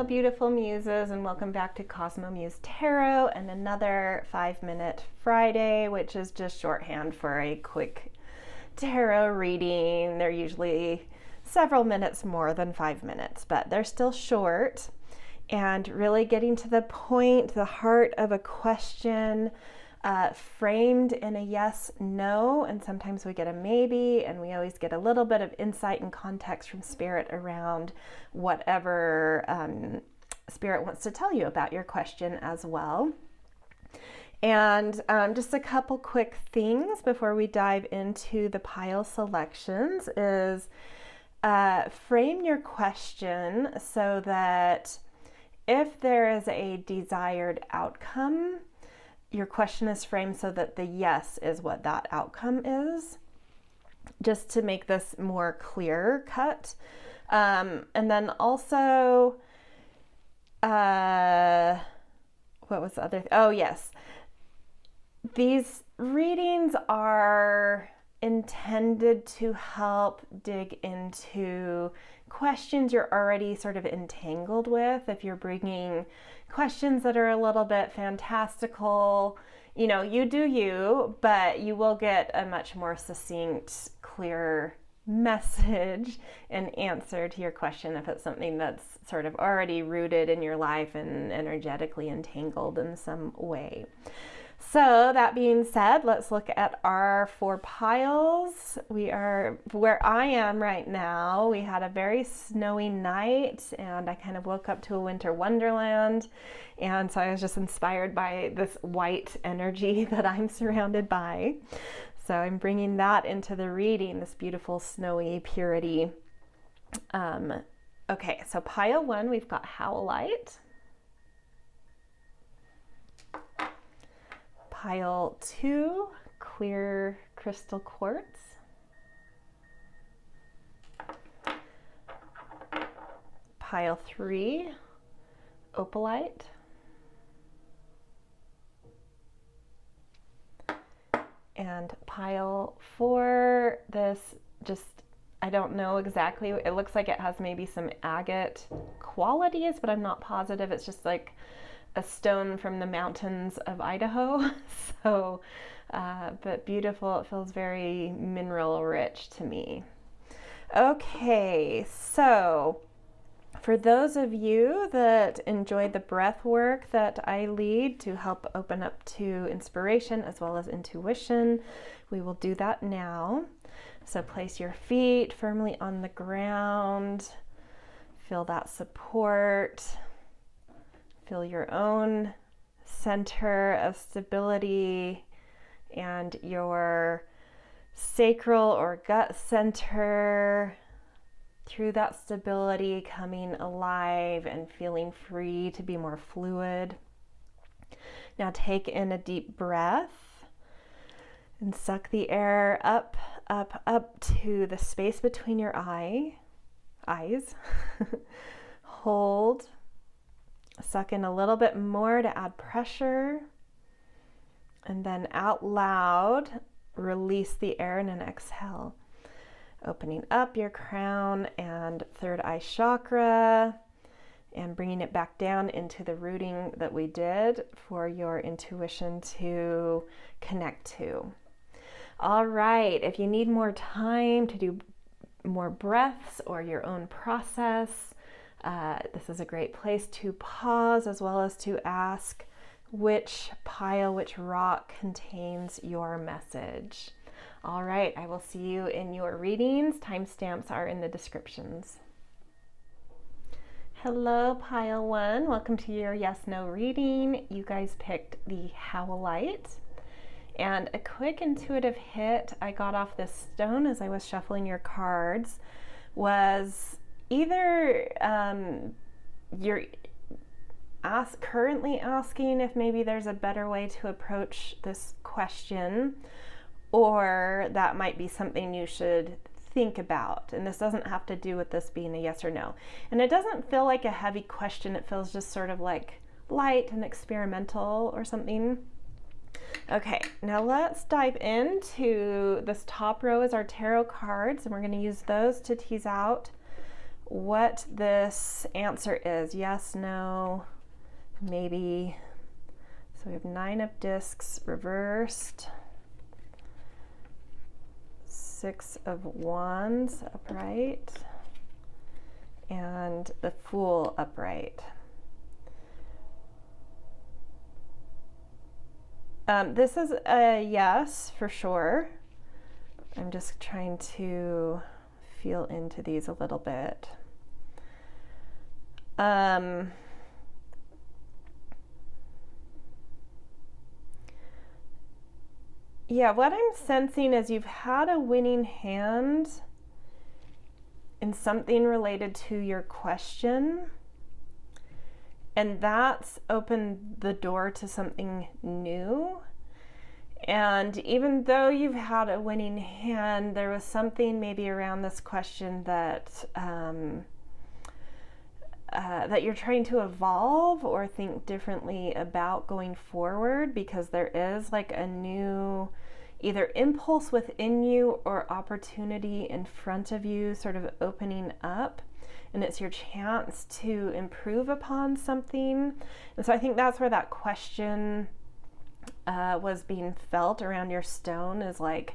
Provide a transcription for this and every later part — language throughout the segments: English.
Hello, beautiful muses, and welcome back to Cosmo Muse Tarot and another 5-minute Friday, which is just shorthand for a quick tarot reading. They're usually several minutes more than 5 minutes, but they're still short and really getting to the point, the heart of a question, framed in a yes, no, and sometimes we get a maybe, and we always get a little bit of insight and context from Spirit around whatever Spirit wants to tell you about your question as well. And just a couple quick things before we dive into the pile selections is frame your question so that if there is a desired outcome, your question is framed so that the yes is what that outcome is, just to make this more clear cut. And then also, what was the other? Oh, yes. These readings are intended to help dig into questions you're already sort of entangled with. If you're bringing questions that are a little bit fantastical, you know, you do you, but you will get a much more succinct, clear message and answer to your question if it's something that's sort of already rooted in your life and energetically entangled in some way. So that being said, let's look at our 4 piles. We are where I am right now. We had a very snowy night and I kind of woke up to a winter wonderland. And so I was just inspired by this white energy that I'm surrounded by. So I'm bringing that into the reading, this beautiful snowy purity. Okay, so pile 1, we've got Howlite. Pile 2, clear crystal quartz. Pile 3, opalite. And pile 4, this just, I don't know exactly, it looks like it has maybe some agate qualities, but I'm not positive. It's just like a stone from the mountains of Idaho. So, but beautiful. It feels very mineral rich to me. Okay, so for those of you that enjoy the breath work that I lead to help open up to inspiration as well as intuition, we will do that now. So place your feet firmly on the ground. Feel that support. Feel your own center of stability and your sacral or gut center. Through that stability, coming alive and feeling free to be more fluid. Now take in a deep breath and suck the air up, up, up to the space between your eyes. Hold. Suck in a little bit more to add pressure. And then out loud, release the air in an exhale. Opening up your crown and third eye chakra and bringing it back down into the rooting that we did for your intuition to connect to. All right, if you need more time to do more breaths or your own process, this is a great place to pause as well as to ask which pile, which rock contains your message. All right, I will see you in your readings. Timestamps are in the descriptions. Hello, pile 1. Welcome to your yes/no reading. You guys picked the Howlite. And a quick intuitive hit I got off this stone as I was shuffling your cards was either you're currently asking if maybe there's a better way to approach this question, or that might be something you should think about. And this doesn't have to do with this being a yes or no. And it doesn't feel like a heavy question. It feels just sort of like light and experimental or something. Okay, now let's dive into this top row is our tarot cards, and we're going to use those to tease out what this answer is. Yes, no, maybe. So we have 9 of discs reversed, 6 of wands upright, and the Fool upright. This is a yes for sure. I'm just trying to feel into these a little bit. Yeah, what I'm sensing is you've had a winning hand in something related to your question, and that's opened the door to something new. And even though you've had a winning hand, there was something maybe around this question that that you're trying to evolve or think differently about going forward, because there is like a new either impulse within you or opportunity in front of you sort of opening up, and it's your chance to improve upon something. And so I think that's where that question was being felt around your stone, is like,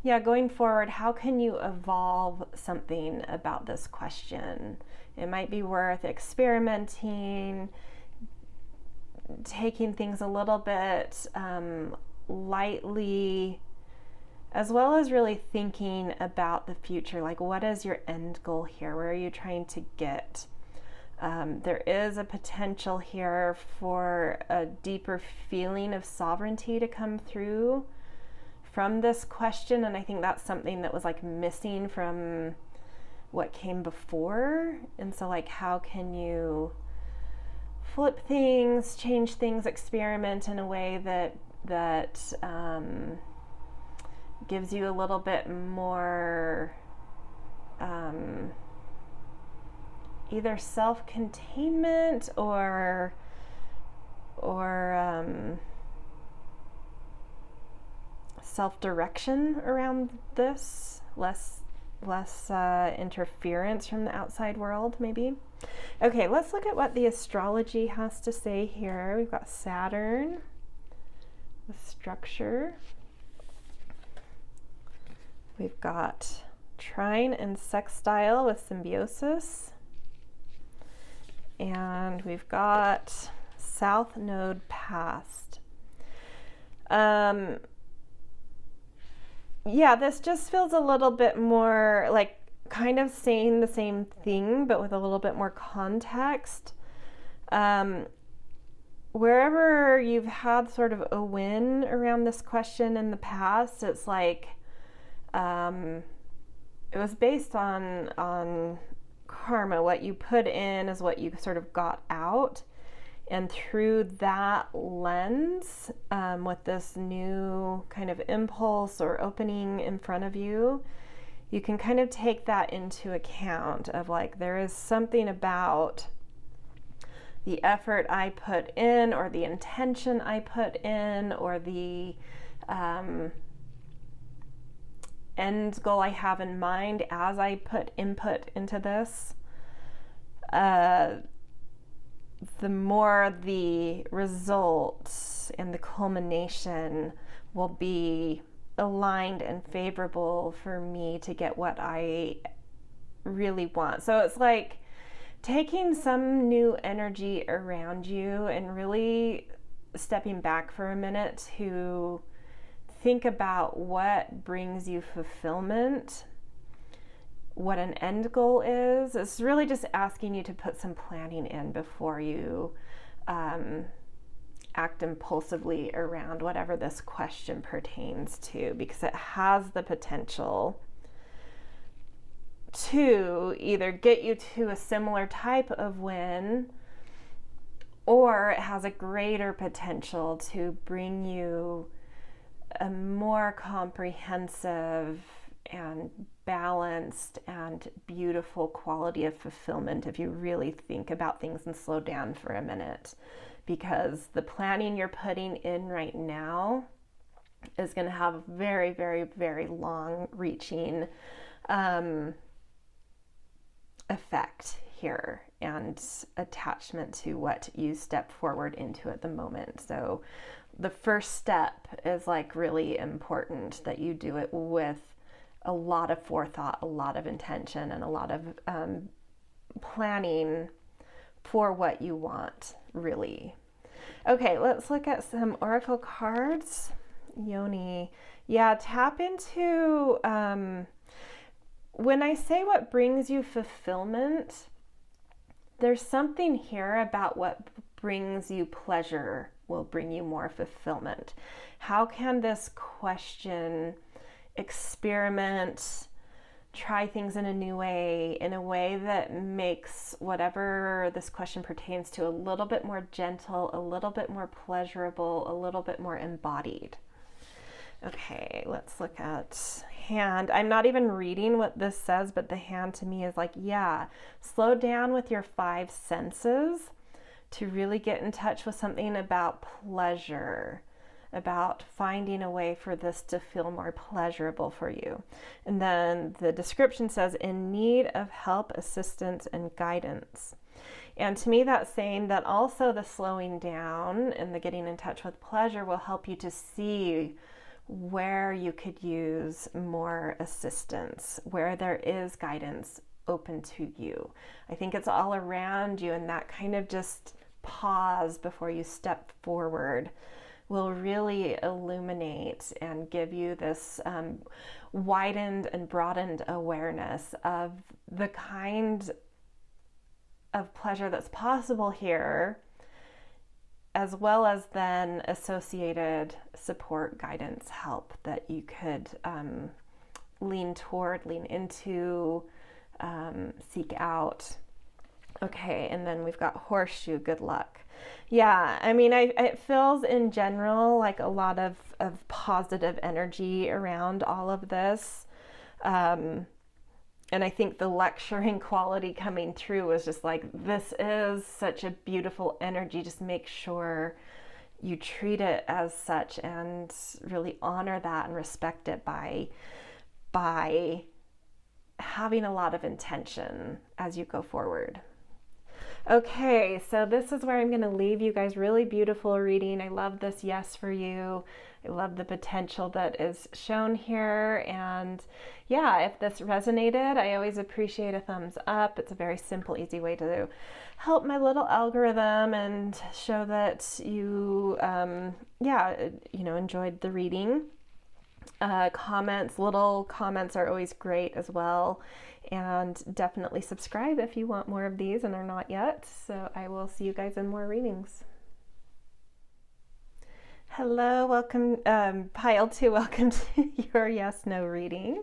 yeah, going forward, how can you evolve something about this question? It might be worth experimenting, taking things a little bit lightly, as well as really thinking about the future. Like, what is your end goal here? Where are you trying to get? There is a potential here for a deeper feeling of sovereignty to come through from this question, and I think that's something that was like missing from what came before. And so like, how can you flip things, change things, experiment in a way that gives you a little bit more either self-containment or self-direction around this, less interference from the outside world, maybe. Okay, let's look at what the astrology has to say here. We've got Saturn with structure. We've got trine and sextile with symbiosis. And we've got South Node past. Yeah, this just feels a little bit more like kind of saying the same thing, but with a little bit more context. Wherever you've had sort of a win around this question in the past, it's like it was based on karma. What you put in is what you sort of got out. And through that lens, with this new kind of impulse or opening in front of you, you can kind of take that into account of like, there is something about the effort I put in, or the intention I put in, or the end goal I have in mind as I put input into this. The more the results and the culmination will be aligned and favorable for me to get what I really want. So it's like taking some new energy around you and really stepping back for a minute to think about what brings you fulfillment, what an end goal is. It's really just asking you to put some planning in before you act impulsively around whatever this question pertains to, because it has the potential to either get you to a similar type of win, or it has a greater potential to bring you a more comprehensive and balanced and beautiful quality of fulfillment if you really think about things and slow down for a minute. Because the planning you're putting in right now is going to have very, very, very long reaching effect here and attachment to what you step forward into at the moment. So the first step is like really important, that you do it with a lot of forethought, a lot of intention, and a lot of planning for what you want, really. Okay, let's look at some oracle cards. Yoni. Yeah, tap into, when I say what brings you fulfillment, there's something here about what brings you pleasure will bring you more fulfillment. How can this question experiment, try things in a new way, in a way that makes whatever this question pertains to a little bit more gentle, a little bit more pleasurable, a little bit more embodied? Okay, let's look at hand. I'm not even reading what this says, but the hand to me is like, yeah, slow down with your 5 senses to really get in touch with something about pleasure, about finding a way for this to feel more pleasurable for you. And then the description says, in need of help, assistance, and guidance. And to me, that's saying that also the slowing down and the getting in touch with pleasure will help you to see where you could use more assistance, where there is guidance open to you. I think it's all around you, and that kind of just pause before you step forward will really illuminate and give you this widened and broadened awareness of the kind of pleasure that's possible here, as well as then associated support, guidance, help that you could lean toward, lean into, seek out. Okay, and then we've got horseshoe, good luck. Yeah, I mean, it feels in general like a lot of positive energy around all of this. And I think the lecturing quality coming through was just like, this is such a beautiful energy. Just make sure you treat it as such and really honor that and respect it by having a lot of intention as you go forward. Okay, so this is where I'm going to leave you guys. Really beautiful reading. I love this yes for you. I love the potential that is shown here. And yeah, if this resonated, I always appreciate a thumbs up. It's a very simple, easy way to help my little algorithm and show that you, enjoyed the reading. Little comments are always great as well. And definitely subscribe if you want more of these and are not yet. So I will see you guys in more readings. Hello, welcome, Pile 2, welcome to your yes/no reading.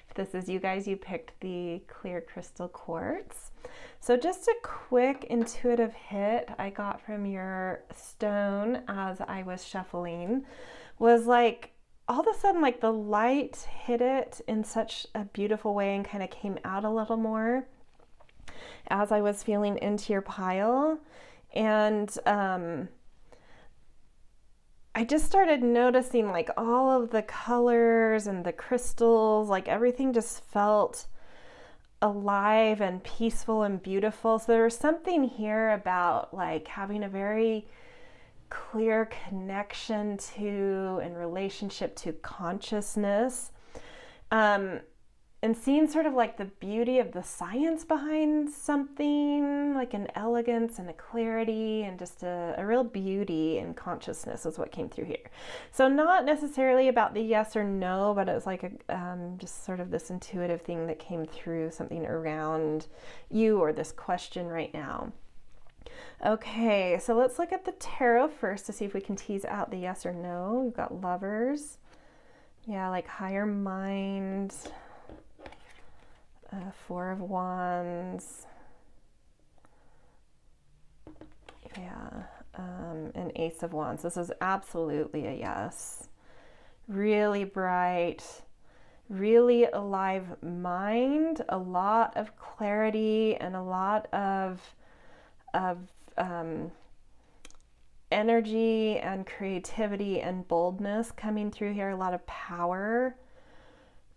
If this is you guys, you picked the clear crystal quartz. So just a quick intuitive hit I got from your stone as I was shuffling was like, all of a sudden, like the light hit it in such a beautiful way and kind of came out a little more as I was feeling into your pile. And I just started noticing like all of the colors and the crystals, like everything just felt alive and peaceful and beautiful. So there was something here about like having a very clear connection to and relationship to consciousness, and seeing sort of like the beauty of the science behind something, like an elegance and a clarity and just a real beauty and consciousness is what came through here. So not necessarily about the yes or no, but it was like just sort of this intuitive thing that came through, something around you or this question right now. Okay, so let's look at the tarot first to see if we can tease out the yes or no. We've got Lovers. Yeah, like higher mind. 4 of Wands. Yeah, an Ace of Wands. This is absolutely a yes. Really bright, really alive mind, a lot of clarity and a lot of energy and creativity and boldness coming through here. A lot of power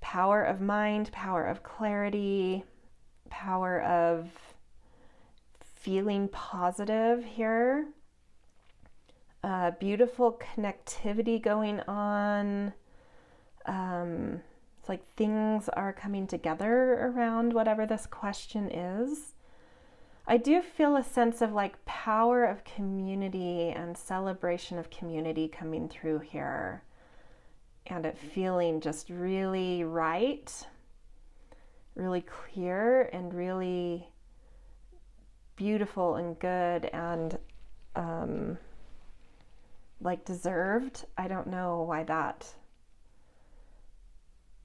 of mind, power of clarity, power of of feeling positive here. Beautiful connectivity going on. It's like things are coming together around whatever this question is. I do feel a sense of like power of community and celebration of community coming through here. And it feeling just really right, really clear, and really beautiful and good and like deserved. I don't know why that,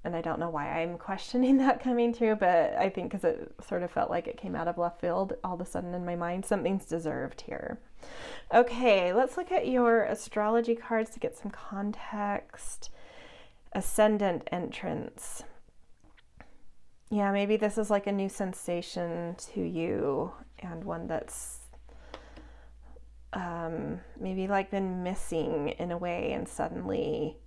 and I don't know why I'm questioning that coming through, but I think because it sort of felt like it came out of left field all of a sudden in my mind. Something's deserved here. Okay, let's look at your astrology cards to get some context. Ascendant entrance. Yeah, maybe this is like a new sensation to you, and one that's maybe like been missing in a way, and suddenly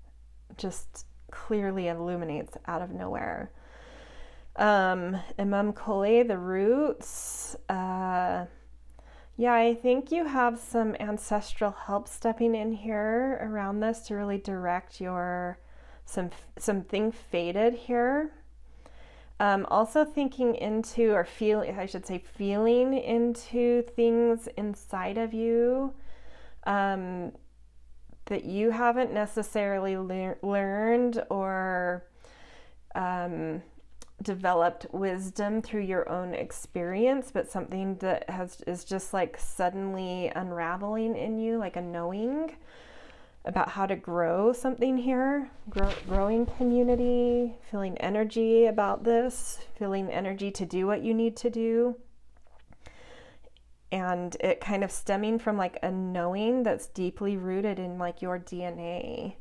just clearly illuminates out of nowhere. Imam Kole, the roots. Yeah, I think you have some ancestral help stepping in here around this to really direct your something faded here. Also thinking into, or feeling, I should say, feeling into things inside of you that you haven't necessarily learned or developed wisdom through your own experience, but something that is just like suddenly unraveling in you, like a knowing about how to grow something here, growing community, feeling energy about this, feeling energy to do what you need to do. And it kind of stemming from like a knowing that's deeply rooted in like your DNA.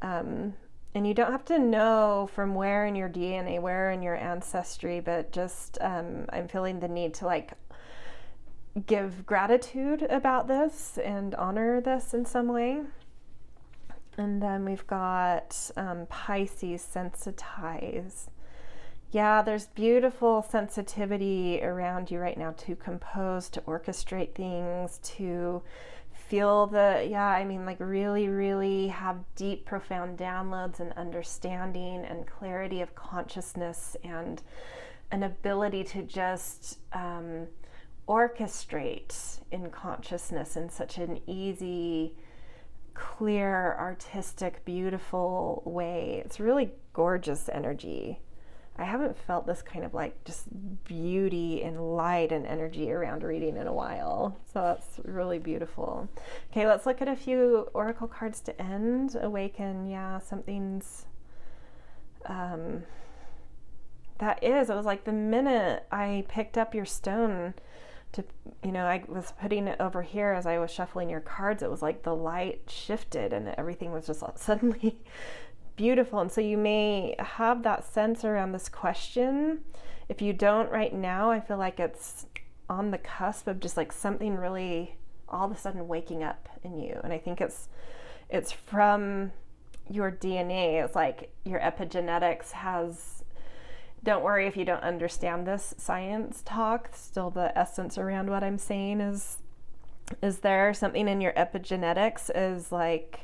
And you don't have to know from where in your DNA, where in your ancestry, but just I'm feeling the need to like give gratitude about this and honor this in some way. And then we've got Pisces, sensitize. Yeah, there's beautiful sensitivity around you right now to compose, to orchestrate things, to feel like really, really have deep, profound downloads and understanding and clarity of consciousness and an ability to just orchestrate in consciousness in such an easy, clear, artistic, beautiful way. It's really gorgeous energy. I haven't felt this kind of like just beauty and light and energy around reading in a while. So that's really beautiful. Okay, let's look at a few oracle cards to end. Awaken, yeah, something's it was like the minute I picked up your stone to, I was putting it over here as I was shuffling your cards, it was like the light shifted and everything was just suddenly beautiful. And so you may have that sense around this question. If you don't right now, I feel like it's on the cusp of just like something really all of a sudden waking up in you. And I think it's from your DNA. It's like your epigenetics has, don't worry if you don't understand this science talk, still the essence around what I'm saying is there something in your epigenetics is like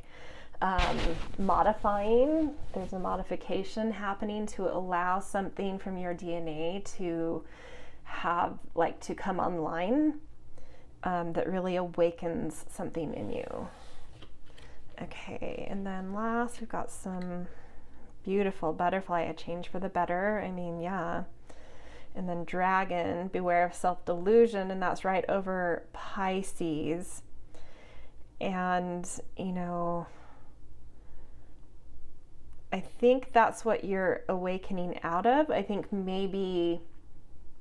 modifying. There's a modification happening to allow something from your DNA to have like to come online that really awakens something in you. Okay, and then last we've got some beautiful butterfly, a change for the better. I mean, yeah. And then dragon, beware of self-delusion, and that's right over Pisces. And, I think that's what you're awakening out of. I think maybe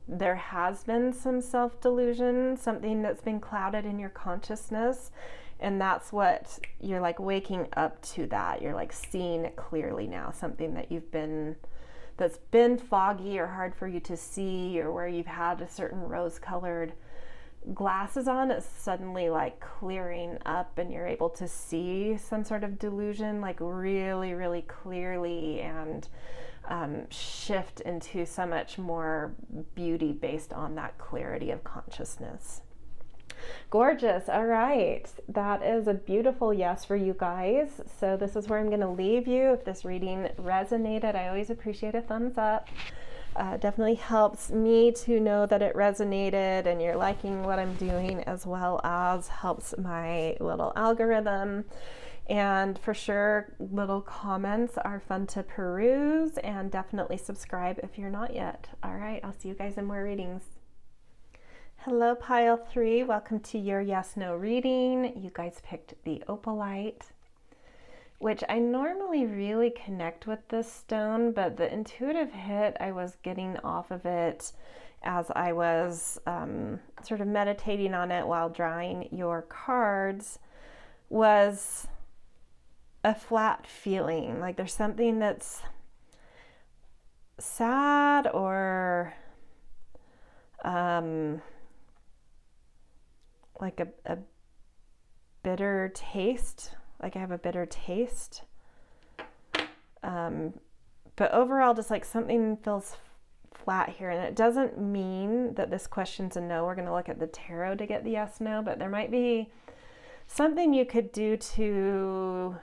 there has been some self-delusion, something that's been clouded in your consciousness, and that's what you're like waking up to, that you're like seeing it clearly now, something that that's been foggy or hard for you to see, or where you've had a certain rose-colored glasses on, it's suddenly like clearing up and you're able to see some sort of delusion like really, really clearly, and shift into so much more beauty based on that clarity of consciousness. Gorgeous. All right. That is a beautiful yes for you guys. So this is where I'm going to leave you. If this reading resonated, I always appreciate a thumbs up. Definitely helps me to know that it resonated and you're liking what I'm doing, as well as helps my little algorithm. And for sure, little comments are fun to peruse, and definitely subscribe if you're not yet. All right. I'll see you guys in more readings. Hello, pile 3. Welcome to your yes/no reading. You guys picked the Opalite, which I normally really connect with this stone, but the intuitive hit I was getting off of it as I was sort of meditating on it while drawing your cards was a flat feeling. Like there's something that's sad or like a bitter taste, like I have a bitter taste. But overall, just like something feels flat here. And it doesn't mean that this question's a no. We're going to look at the tarot to get the yes, no, but there might be something you could do to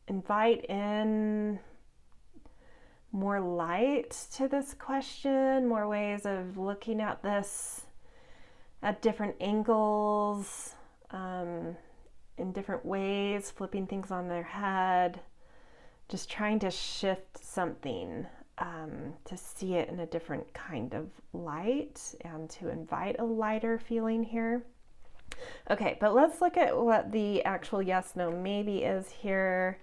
invite in more light to this question, more ways of looking at this at different angles, in different ways, flipping things on their head, just trying to shift something to see it in a different kind of light and to invite a lighter feeling here. Okay, but let's look at what the actual yes, no, maybe is here.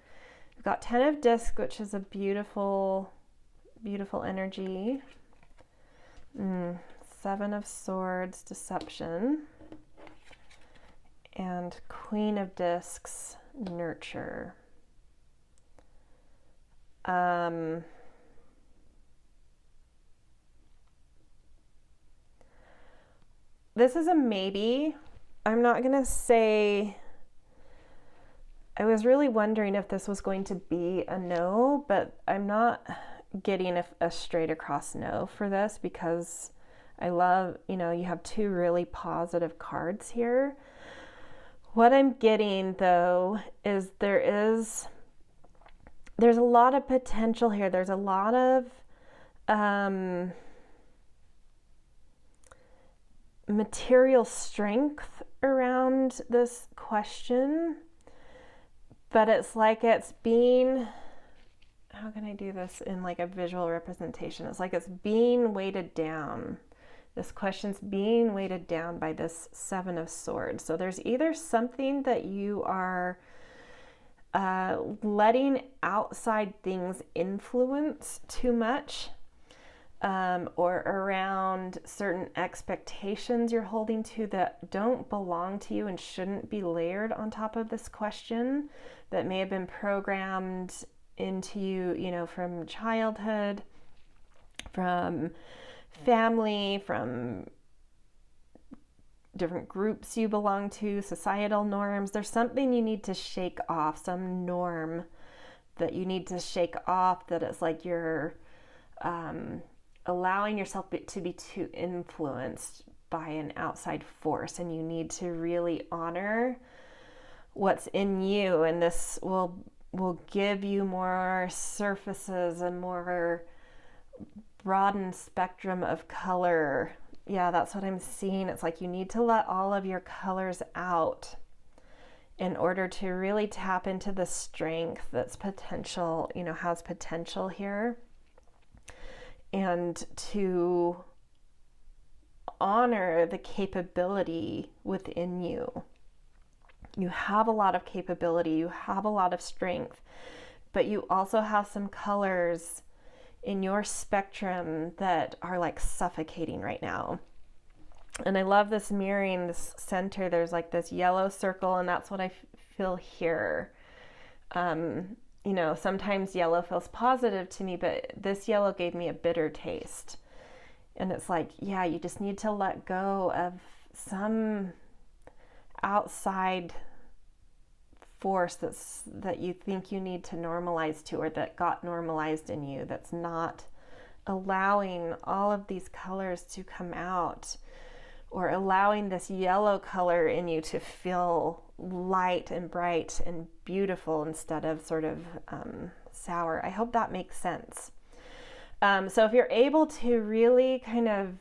We've got 10 of discs, which is a beautiful, beautiful energy. 7 of swords, deception. And Queen of discs, nurture. This is a maybe. I'm not going to say, I was really wondering if this was going to be a no, but I'm not getting a straight across no for this, because I love, you have 2 really positive cards here. What I'm getting though is there's a lot of potential here. There's a lot of material strength around this question, but it's like it's being, how can I do this in like a visual representation? It's like it's being weighted down. This question's being weighted down by this 7 of swords. So there's either something that you are letting outside things influence too much, or around certain expectations you're holding to that don't belong to you and shouldn't be layered on top of this question, that may have been programmed into you, from childhood, from family, from different groups you belong to, societal norms. There's something you need to shake off, some norm that you need to shake off, that it's like you're allowing yourself to be too influenced by an outside force, and you need to really honor what's in you, and this will give you more surfaces and more broadened spectrum of color. Yeah, that's what I'm seeing. It's like you need to let all of your colors out in order to really tap into the strength that's potential, has potential here, and to honor the capability within you. You have a lot of capability, you have a lot of strength, but you also have some colors in your spectrum that are like suffocating right now. And I love this mirroring, this center. There's like this yellow circle, and that's what I feel here. Sometimes yellow feels positive to me, but this yellow gave me a bitter taste. And it's like, yeah, you just need to let go of some outside force that you think you need to normalize to, or that got normalized in you, that's not allowing all of these colors to come out, or allowing this yellow color in you to feel light and bright and beautiful instead of sort of sour. I hope that makes sense. So if you're able to really kind of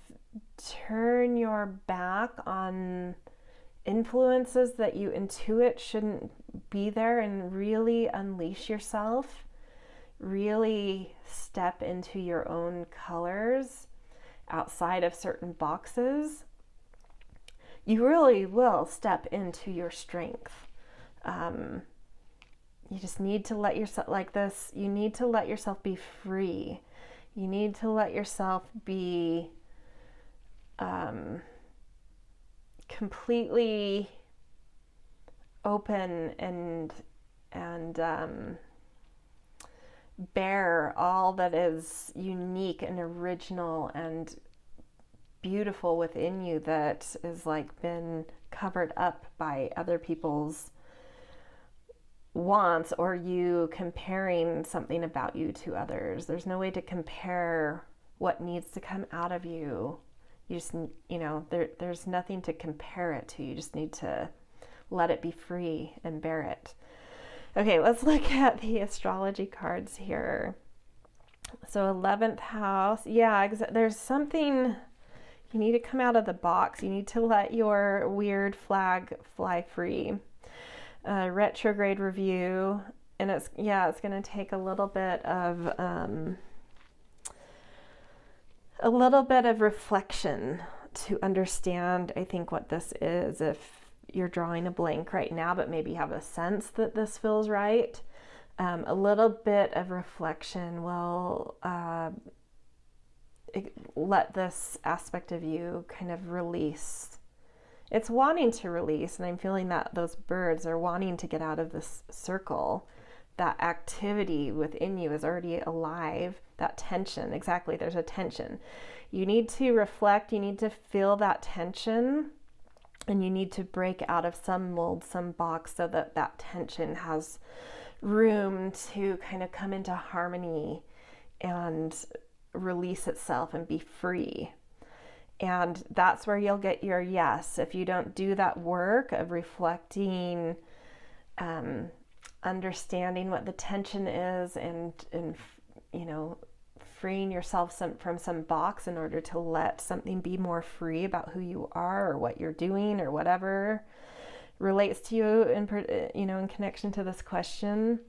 turn your back on influences that you intuit shouldn't be there, and really unleash yourself, really step into your own colors outside of certain boxes, you really will step into your strength. You just need to let yourself, like this, you need to let yourself be free. You need to let yourself be completely open and bear all that is unique and original and beautiful within you, that is like been covered up by other people's wants, or you comparing something about you to others. There's no way to compare what needs to come out of you. You just, there's nothing to compare it to. You just need to let it be free and bear it. Okay, let's look at the astrology cards here. So 11th house. Yeah, there's something, you need to come out of the box. You need to let your weird flag fly free. Retrograde review. And it's going to take a little bit of reflection to understand, I think, what this is. If you're drawing a blank right now, but maybe have a sense that this feels right, a little bit of reflection will let this aspect of you kind of release. It's wanting to release, and I'm feeling that those birds are wanting to get out of this circle. That activity within you is already alive. That tension, exactly, there's a tension. You need to reflect, you need to feel that tension, and you need to break out of some mold, some box, so that that tension has room to kind of come into harmony and release itself and be free. And that's where you'll get your yes. If you don't do that work of reflecting, understanding what the tension is, and freeing yourself from some box in order to let something be more free about who you are, or what you're doing, or whatever relates to you in connection to this question.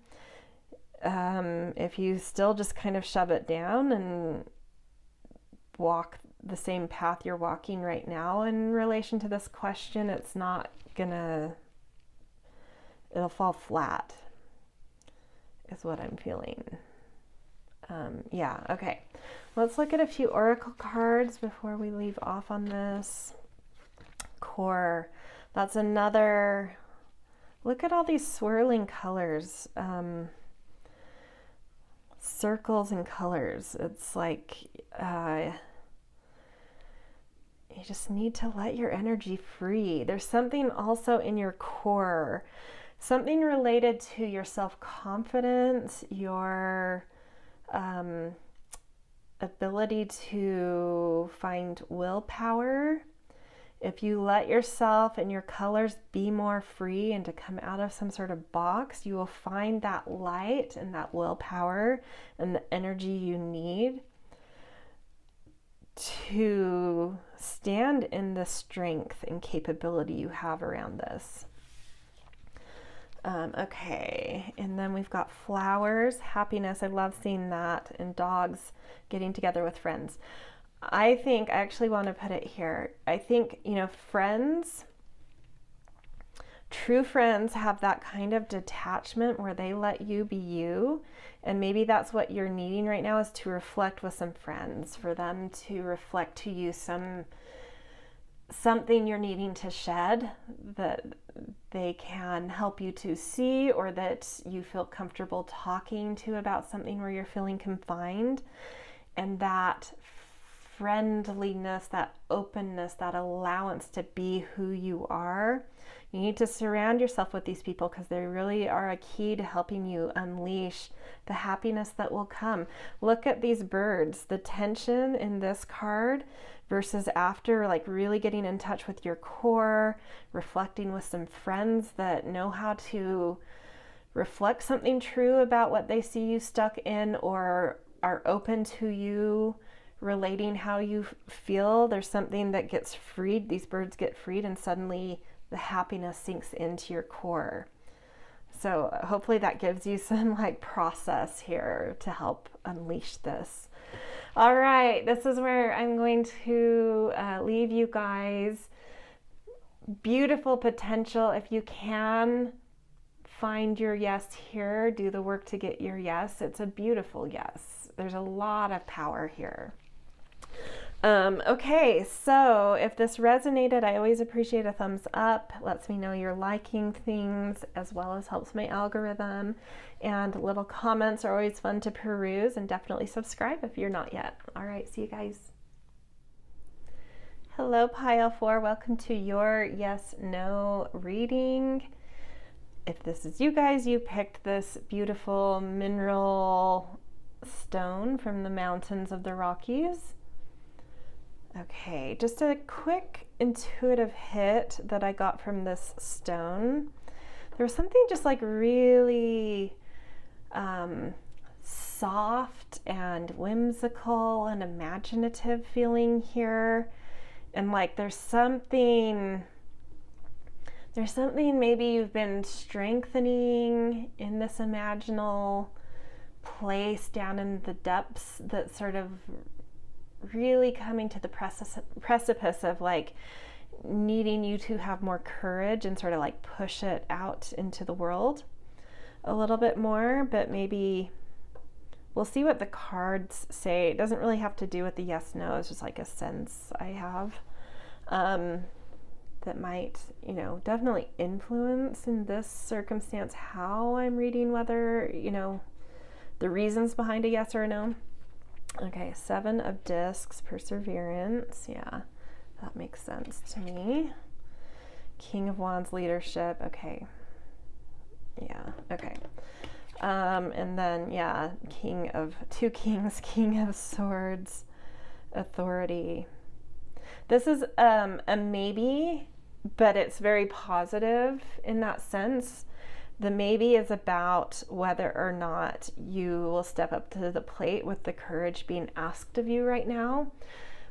If you still just kind of shove it down and walk the same path you're walking right now in relation to this question, it'll fall flat, is what I'm feeling. Okay. Let's look at a few oracle cards before we leave off on this. Core. That's another, look at all these swirling colors. Circles and colors. It's like, you just need to let your energy free. There's something also in your core, something related to your self-confidence, your ability to find willpower. If you let yourself and your colors be more free and to come out of some sort of box, you will find that light and that willpower and the energy you need to stand in the strength and capability you have around this. Okay, and then we've got flowers, happiness. I love seeing that, and dogs getting together with friends. I actually want to put it here. I think, friends, true friends have that kind of detachment where they let you be you. And maybe that's what you're needing right now, is to reflect with some friends, for them to reflect to you something you're needing to shed, that they can help you to see, or that you feel comfortable talking to about something where you're feeling confined. And that friendliness, that openness, that allowance to be who you are You need to surround yourself with these people because they really are a key to helping you unleash the happiness that will come. Look at these birds, the tension in this card versus after, like really getting in touch with your core, reflecting with some friends that know how to reflect something true about what they see you stuck in or are open to you relating how you feel. There's something that gets freed. These birds get freed and suddenly the happiness sinks into your core. So hopefully that gives you some like process here to help unleash this. All right, this is where I'm going to leave you guys. Beautiful potential. If you can find your yes here, do the work to get your yes. It's a beautiful yes. There's a lot of power here. Okay, so if this resonated, I always appreciate a thumbs up. Lets me know you're liking things as well as helps my algorithm. And little comments are always fun to peruse, and definitely subscribe if you're not yet. All right, see you guys. Hello, Pile 4. Welcome to your yes/no reading. If this is you guys, you picked this beautiful mineral stone from the mountains of the Rockies. Okay, just a quick intuitive hit that I got from this stone. There was something just like really soft and whimsical and imaginative feeling here. And like there's something maybe you've been strengthening in this imaginal place down in the depths that's sort of really coming to the precipice of like needing you to have more courage and sort of like push it out into the world a little bit more. But maybe we'll see what the cards say. It doesn't really have to do with the yes no. It's just like a sense I have that might, you know, definitely influence in this circumstance how I'm reading, whether, you know, the reasons behind a yes or a no. Okay, 7 of Discs, perseverance. Yeah, that makes sense to me. King of Wands, leadership. Okay. Yeah, okay. And then, yeah, King of Swords, authority. This is a maybe, but it's very positive in that sense. The maybe is about whether or not you will step up to the plate with the courage being asked of you right now.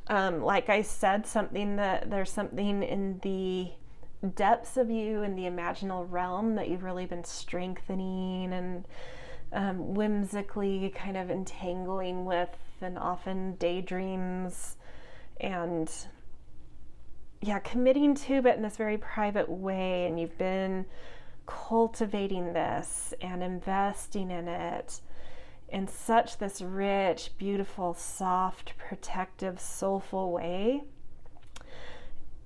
Like I said, there's something in the depths of you in the imaginal realm that you've really been strengthening and whimsically kind of entangling with, and often daydreams and committing to, but in this very private way. And you've been cultivating this and investing in it in such this rich, beautiful, soft, protective, soulful way.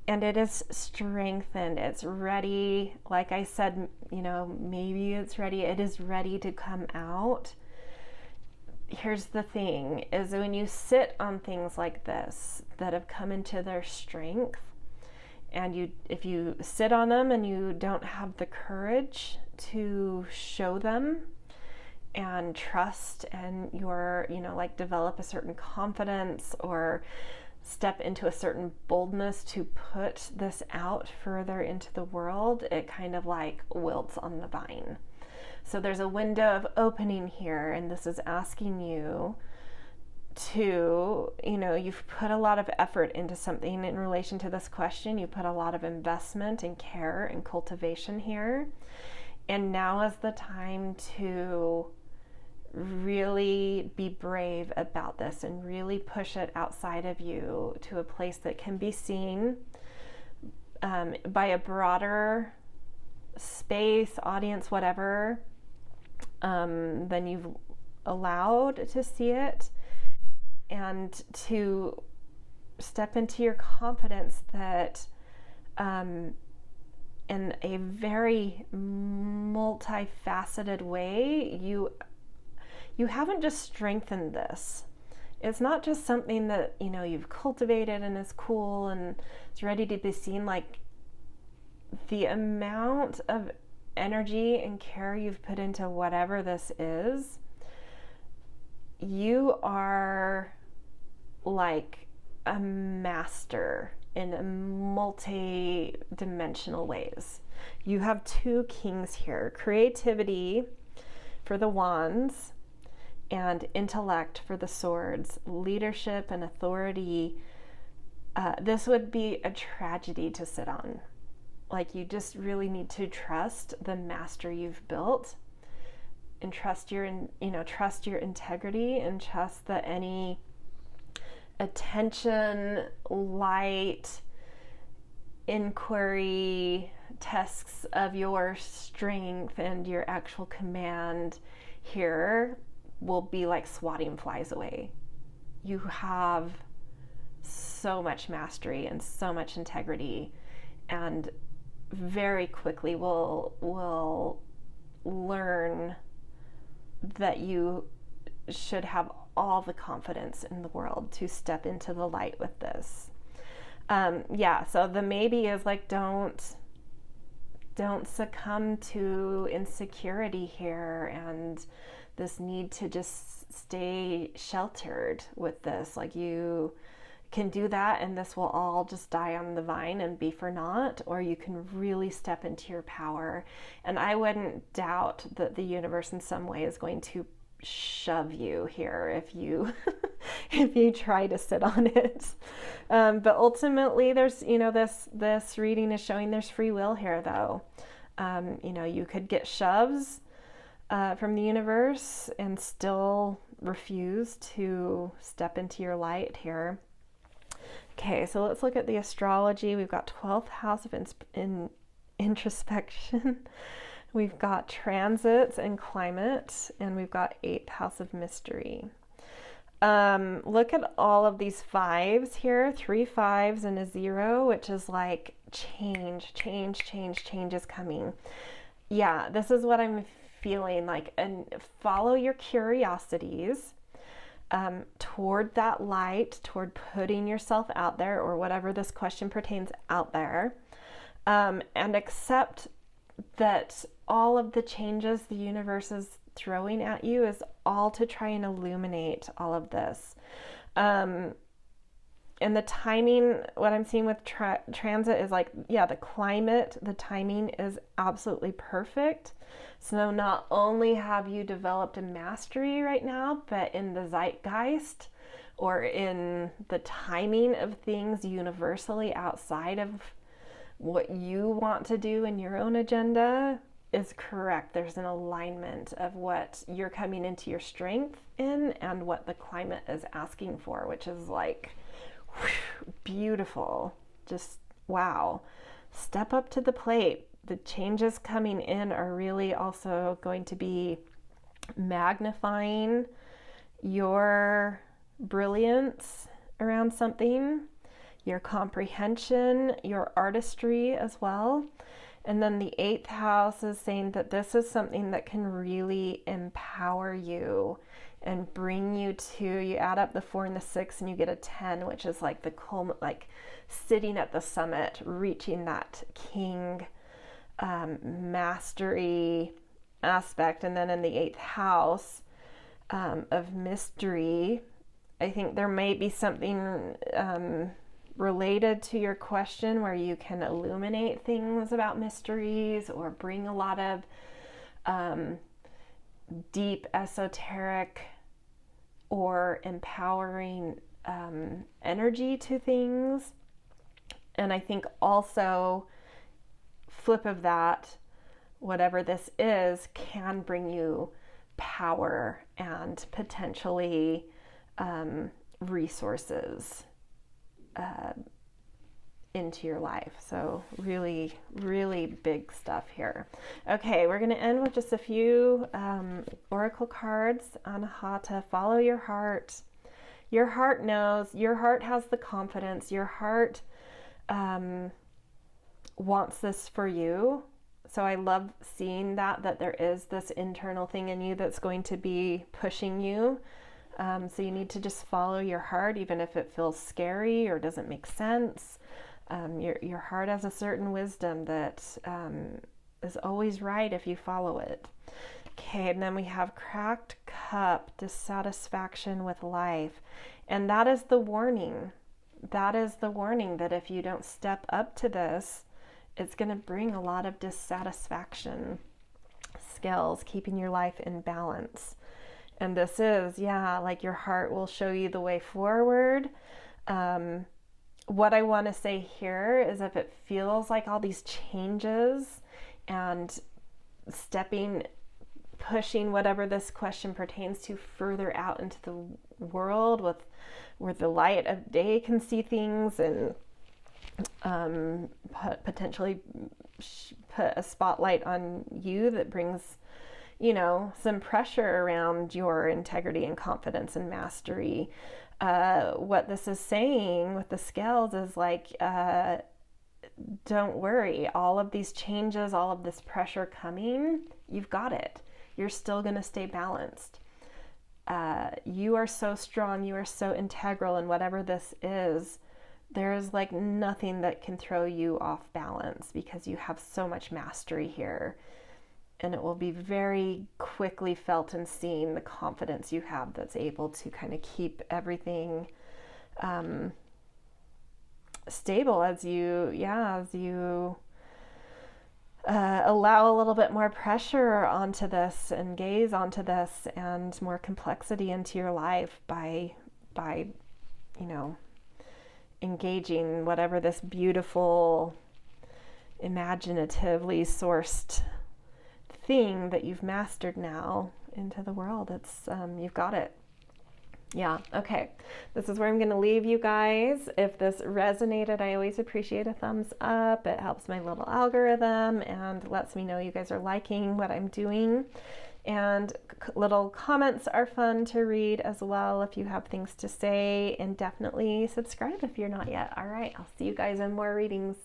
And it is strengthened. It's ready. Like I said, you know, maybe it's ready. It is ready to come out. Here's the thing, is when you sit on things like this that have come into their strength, and if you sit on them and you don't have the courage to show them and trust, and like develop a certain confidence or step into a certain boldness to put this out further into the world, it kind of like wilts on the vine. So there's a window of opening here, and this is asking you to, you've put a lot of effort into something in relation to this question. You put a lot of investment and care and cultivation here. And now is the time to really be brave about this and really push it outside of you to a place that can be seen by a broader space, audience, whatever, than you've allowed to see it. And to step into your confidence that in a very multifaceted way, you haven't just strengthened this. It's not just something that, you've cultivated and is cool and it's ready to be seen. Like, the amount of energy and care you've put into whatever this is, you are like a master in multi-dimensional ways. You have two kings here, creativity for the wands and intellect for the swords, leadership and authority. This would be a tragedy to sit on. Like, you just really need to trust the master you've built, and trust your integrity, and trust that any attention, light, inquiry, tests of your strength and your actual command here will be like swatting flies away. You have so much mastery and so much integrity, and very quickly will learn that you should have all the confidence in the world to step into the light with this. So the maybe is like, don't succumb to insecurity here and this need to just stay sheltered with this. Like, you can do that and this will all just die on the vine and be for naught, or you can really step into your power. And I wouldn't doubt that the universe in some way is going to shove you here if you if you try to sit on it. But ultimately there's, this reading is showing there's free will here though. You could get shoves from the universe and still refuse to step into your light here. Okay, so let's look at the astrology. We've got 12th house of introspection. We've got transits and climate, and we've got 8th house of mystery. Look at all of these fives here, 3 5s and a 0, which is like change is coming. Yeah, this is what I'm feeling like. And follow your curiosities toward that light, toward putting yourself out there, or whatever this question pertains out there, and accept that all of the changes the universe is throwing at you is all to try and illuminate all of this. And the timing, what I'm seeing with transit is like, the climate, the timing is absolutely perfect. So not only have you developed a mastery right now, but in the zeitgeist or in the timing of things universally outside of what you want to do in your own agenda is correct. There's an alignment of what you're coming into your strength in and what the climate is asking for, which is like beautiful. Just wow. Step up to the plate. The changes coming in are really also going to be magnifying your brilliance around something, your comprehension, your artistry as well. And then the 8th house is saying that this is something that can really empower you and bring you to, you add up the 4 and the 6 and you get a 10, which is like the like sitting at the summit, reaching that king mastery aspect. And then in the 8th house of mystery, I think there may be something related to your question where you can illuminate things about mysteries or bring a lot of deep esoteric or empowering energy to things. And I think also flip of that, whatever this is, can bring you power and potentially resources into your life. So really, really big stuff here. Okay, we're going to end with just a few oracle cards on how to follow your heart. Your heart knows, your heart has the confidence, your heart wants this for you. So I love seeing that there is this internal thing in you that's going to be pushing you. So you need to just follow your heart, even if it feels scary or doesn't make sense. Your heart has a certain wisdom that is always right if you follow it. Okay, and then we have cracked cup, dissatisfaction with life. And that is the warning. That is the warning that if you don't step up to this, it's going to bring a lot of dissatisfaction. Skills, keeping your life in balance. And this is, yeah, like your heart will show you the way forward. What I want to say here is if it feels like all these changes and pushing whatever this question pertains to further out into the world where the light of day can see things and potentially put a spotlight on you that brings, some pressure around your integrity and confidence and mastery. What this is saying with the scales is like, don't worry, all of these changes, all of this pressure coming, you've got it. You're still going to stay balanced. You are so strong. You are so integral in whatever this is. There is like nothing that can throw you off balance because you have so much mastery here. And it will be very quickly felt and seen, the confidence you have that's able to kind of keep everything stable as you allow a little bit more pressure onto this and gaze onto this and more complexity into your life by engaging whatever this beautiful, imaginatively sourced thing that you've mastered now into the world. It's you've got it. Yeah, okay. This is where I'm going to leave you guys. If this resonated, I always appreciate a thumbs up. It helps my little algorithm and lets me know you guys are liking what I'm doing. And little comments are fun to read as well if you have things to say. And definitely subscribe if you're not yet. All right, I'll see you guys in more readings.